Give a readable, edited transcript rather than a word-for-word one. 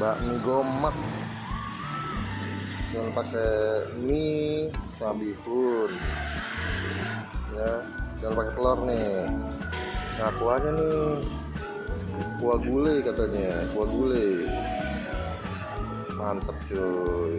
bakmi gomak, jangan pakai mie sama bihun ya, jangan pakai telur nih. Nah, kuahnya nih kuah gulai katanya, kuah gulai mantep cuy.